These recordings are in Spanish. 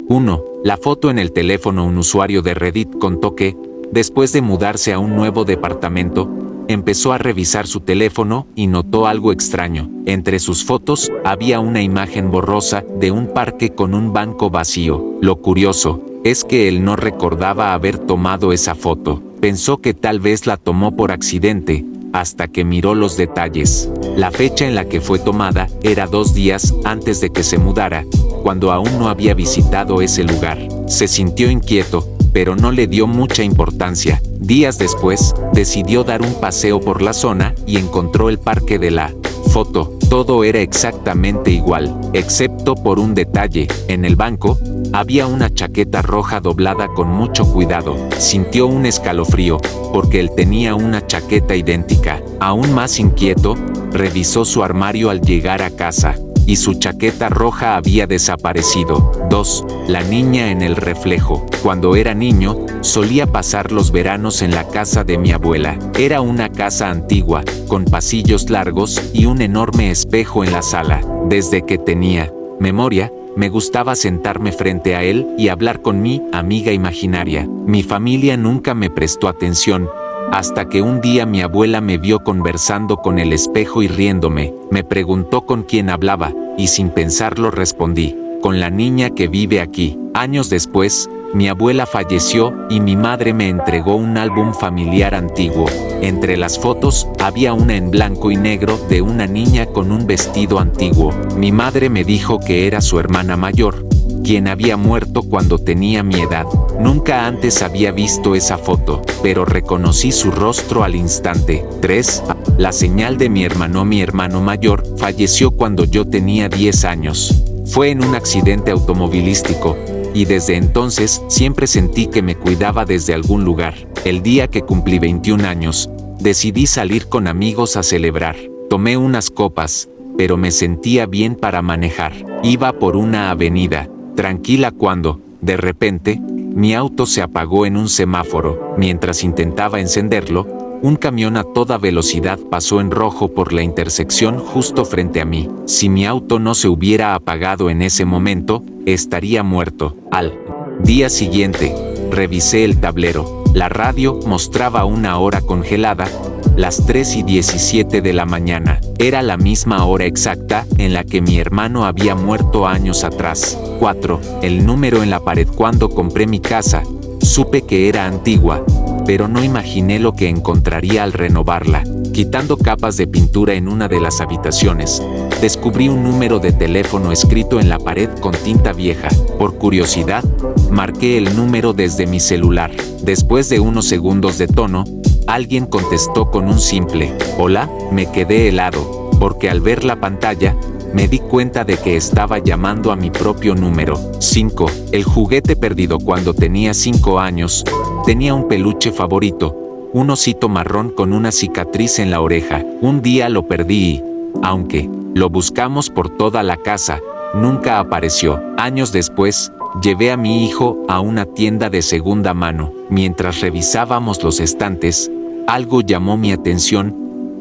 1. La foto en el teléfono. Un usuario de Reddit contó que, después de mudarse a un nuevo departamento, empezó a revisar su teléfono y notó algo extraño. Entre sus fotos había una imagen borrosa de un parque con un banco vacío. Lo curioso es que él no recordaba haber tomado esa foto. Pensó que tal vez la tomó por accidente, hasta que miró los detalles. La fecha en la que fue tomada era 2 días antes de que se mudara, cuando aún no había visitado ese lugar. Se sintió inquieto, pero no le dio mucha importancia. Días después, decidió dar un paseo por la zona y encontró el parque de la foto. Todo era exactamente igual, excepto por un detalle. En el banco, había una chaqueta roja doblada con mucho cuidado. Sintió un escalofrío, porque él tenía una chaqueta idéntica. Aún más inquieto, revisó su armario al llegar a casa, y su chaqueta roja había desaparecido. 2. La niña en el reflejo. Cuando era niño, solía pasar los veranos en la casa de mi abuela. Era una casa antigua, con pasillos largos y un enorme espejo en la sala. Desde que tenía memoria, me gustaba sentarme frente a él y hablar con mi amiga imaginaria. Mi familia nunca me prestó atención, hasta que un día mi abuela me vio conversando con el espejo y riéndome. Me preguntó con quién hablaba, y sin pensarlo respondí: con la niña que vive aquí. Años después, mi abuela falleció y mi madre me entregó un álbum familiar antiguo. Entre las fotos, había una en blanco y negro de una niña con un vestido antiguo. Mi madre me dijo que era su hermana mayor, quien había muerto cuando tenía mi edad. Nunca antes había visto esa foto, pero reconocí su rostro al instante. 3. La señal de mi hermano. Mi hermano mayor falleció cuando yo tenía 10 años. Fue en un accidente automovilístico, y desde entonces siempre sentí que me cuidaba desde algún lugar. El día que cumplí 21 años, decidí salir con amigos a celebrar. Tomé unas copas, pero me sentía bien para manejar. Iba por una avenida tranquila cuando, de repente, mi auto se apagó en un semáforo. Mientras intentaba encenderlo, un camión a toda velocidad pasó en rojo por la intersección justo frente a mí. Si mi auto no se hubiera apagado en ese momento, estaría muerto. Al día siguiente, revisé el tablero. La radio mostraba una hora congelada, las 3:17 de la mañana. Era la misma hora exacta en la que mi hermano había muerto años atrás. 4. El número en la pared. Cuando compré mi casa, supe que era antigua, pero no imaginé lo que encontraría al renovarla. Quitando capas de pintura en una de las habitaciones, descubrí un número de teléfono escrito en la pared con tinta vieja. Por curiosidad, marqué el número desde mi celular. Después de unos segundos de tono, alguien contestó con un simple «Hola». Me quedé helado, porque al ver la pantalla, me di cuenta de que estaba llamando a mi propio número. 5. El juguete perdido. Cuando tenía 5 años, tenía un peluche favorito, un osito marrón con una cicatriz en la oreja. Un día lo perdí y, aunque lo buscamos por toda la casa, nunca apareció. Años después, llevé a mi hijo a una tienda de segunda mano. Mientras revisábamos los estantes, algo llamó mi atención: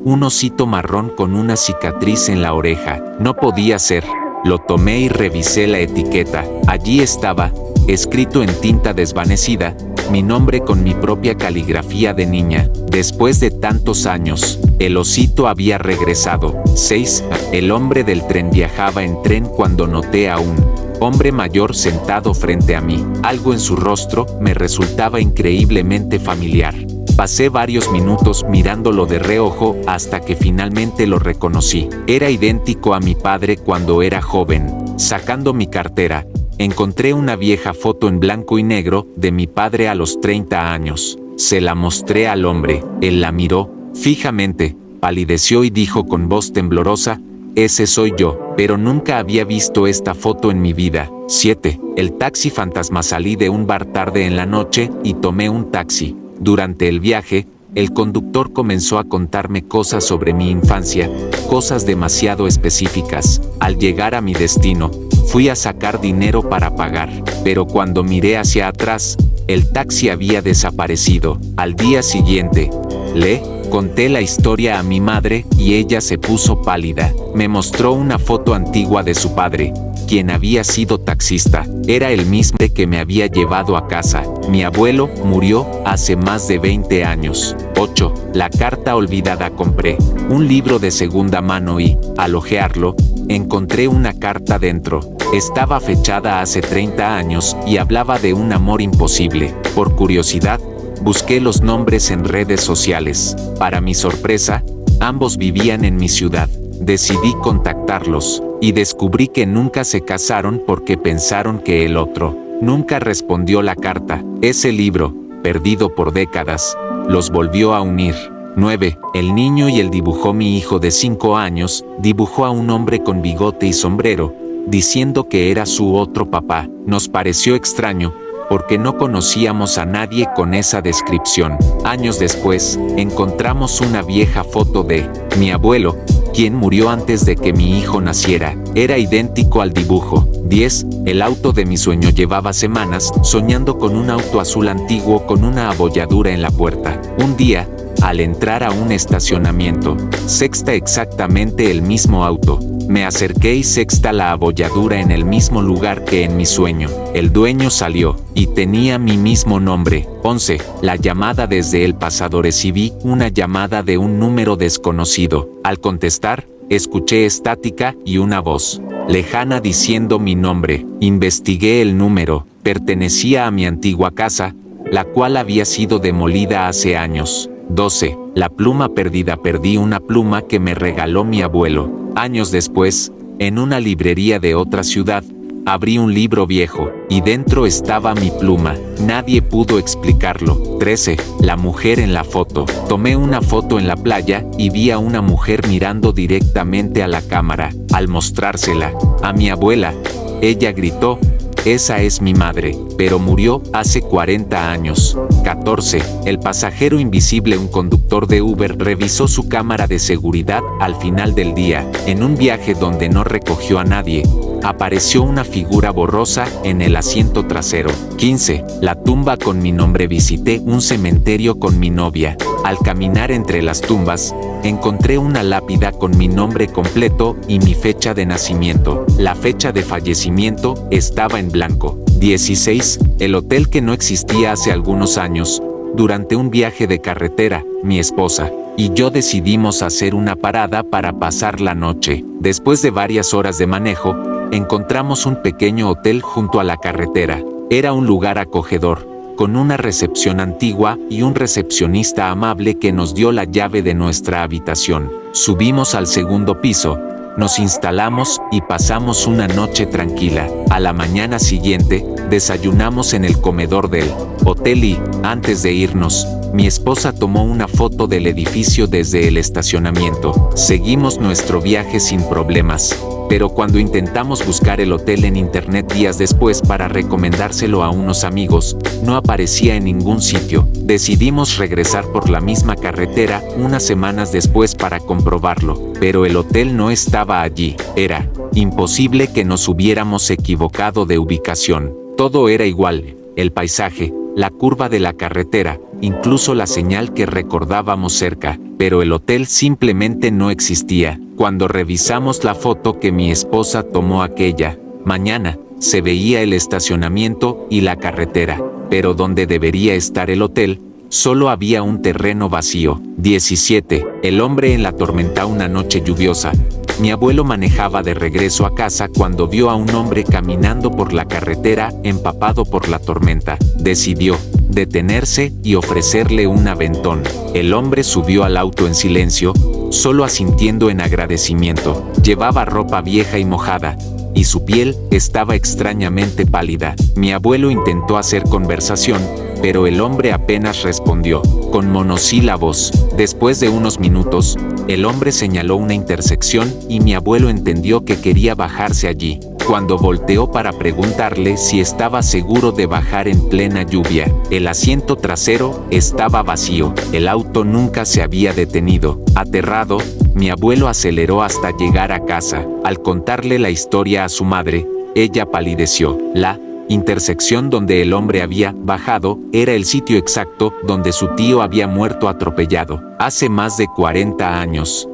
un osito marrón con una cicatriz en la oreja. No podía ser. Lo tomé y revisé la etiqueta. Allí estaba, escrito en tinta desvanecida, mi nombre con mi propia caligrafía de niña. Después de tantos años, el osito había regresado. 6. El hombre del tren. Viajaba en tren cuando noté a un hombre mayor sentado frente a mí. Algo en su rostro me resultaba increíblemente familiar. Pasé varios minutos mirándolo de reojo hasta que finalmente lo reconocí. Era idéntico a mi padre cuando era joven. Sacando mi cartera, encontré una vieja foto en blanco y negro de mi padre a los 30 años. Se la mostré al hombre. Él la miró fijamente, palideció y dijo con voz temblorosa: «Ese soy yo». Pero nunca había visto esta foto en mi vida. 7. El taxi fantasma. Salí de un bar tarde en la noche y tomé un taxi. Durante el viaje, el conductor comenzó a contarme cosas sobre mi infancia, cosas demasiado específicas. Al llegar a mi destino, fui a sacar dinero para pagar, pero cuando miré hacia atrás, el taxi había desaparecido. Al día siguiente, le conté la historia a mi madre y ella se puso pálida. Me mostró una foto antigua de su padre, quien había sido taxista. Era el mismo que me había llevado a casa. Mi abuelo murió hace más de 20 años. 8. La carta olvidada. Compré un libro de segunda mano y, al hojearlo, encontré una carta dentro. Estaba fechada hace 30 años y hablaba de un amor imposible. Por curiosidad, busqué los nombres en redes sociales. Para mi sorpresa, ambos vivían en mi ciudad. Decidí contactarlos y descubrí que nunca se casaron porque pensaron que el otro nunca respondió la carta. Ese libro, perdido por décadas, los volvió a unir. 9. El niño y él. Dibujó. Mi hijo de 5 años dibujó a un hombre con bigote y sombrero, diciendo que era su otro papá. Nos pareció extraño, porque no conocíamos a nadie con esa descripción. Años después, encontramos una vieja foto de mi abuelo, quien murió antes de que mi hijo naciera. Era idéntico al dibujo. 10. El auto de mi sueño. Llevaba semanas soñando con un auto azul antiguo con una abolladura en la puerta. Un día, al entrar a un estacionamiento, sexta exactamente el mismo auto. Me acerqué y sexta la abolladura en el mismo lugar que en mi sueño. El dueño salió y tenía mi mismo nombre. 11. La llamada desde el pasado. Recibí una llamada de un número desconocido. Al contestar, escuché estática y una voz lejana diciendo mi nombre. Investigué el número. Pertenecía a mi antigua casa, la cual había sido demolida hace años. 12. La pluma perdida. Perdí una pluma que me regaló mi abuelo. Años después, en una librería de otra ciudad, abrí un libro viejo, y dentro estaba mi pluma. Nadie pudo explicarlo. 13. La mujer en la foto. Tomé una foto en la playa y vi a una mujer mirando directamente a la cámara. Al mostrársela a mi abuela, ella gritó: "Esa es mi madre", pero murió hace 40 años. 14. El pasajero invisible. Un conductor de Uber revisó su cámara de seguridad al final del día. En un viaje donde no recogió a nadie, apareció una figura borrosa en el asiento trasero. 15. La tumba con mi nombre. Visité un cementerio con mi novia. Al caminar entre las tumbas, encontré una lápida con mi nombre completo y mi fecha de nacimiento. La fecha de fallecimiento estaba en blanco. 16. El hotel que no existía hace algunos años. Durante un viaje de carretera, mi esposa y yo decidimos hacer una parada para pasar la noche. Después de varias horas de manejo, encontramos un pequeño hotel junto a la carretera. Era un lugar acogedor, con una recepción antigua y un recepcionista amable que nos dio la llave de nuestra habitación. Subimos al segundo piso, nos instalamos y pasamos una noche tranquila. A la mañana siguiente, desayunamos en el comedor del hotel y, antes de irnos, mi esposa tomó una foto del edificio desde el estacionamiento. Seguimos nuestro viaje sin problemas. Pero cuando intentamos buscar el hotel en internet días después para recomendárselo a unos amigos, no aparecía en ningún sitio. Decidimos regresar por la misma carretera unas semanas después para comprobarlo, pero el hotel no estaba allí. Era imposible que nos hubiéramos equivocado de ubicación. Todo era igual: el paisaje, la curva de la carretera, incluso la señal que recordábamos cerca, pero el hotel simplemente no existía. Cuando revisamos la foto que mi esposa tomó aquella mañana, se veía el estacionamiento y la carretera, pero donde debería estar el hotel, solo había un terreno vacío. 17. El hombre en la tormenta. Una noche lluviosa, mi abuelo manejaba de regreso a casa cuando vio a un hombre caminando por la carretera empapado por la tormenta. Decidió detenerse y ofrecerle un aventón. El hombre subió al auto en silencio, solo asintiendo en agradecimiento. Llevaba ropa vieja y mojada, y su piel estaba extrañamente pálida. Mi abuelo intentó hacer conversación, pero el hombre apenas respondió, con monosílabos. Después de unos minutos, el hombre señaló una intersección y mi abuelo entendió que quería bajarse allí. Cuando volteó para preguntarle si estaba seguro de bajar en plena lluvia, el asiento trasero estaba vacío. El auto nunca se había detenido. Aterrado, mi abuelo aceleró hasta llegar a casa. Al contarle la historia a su madre, ella palideció. La intersección donde el hombre había bajado era el sitio exacto donde su tío había muerto atropellado hace más de 40 años.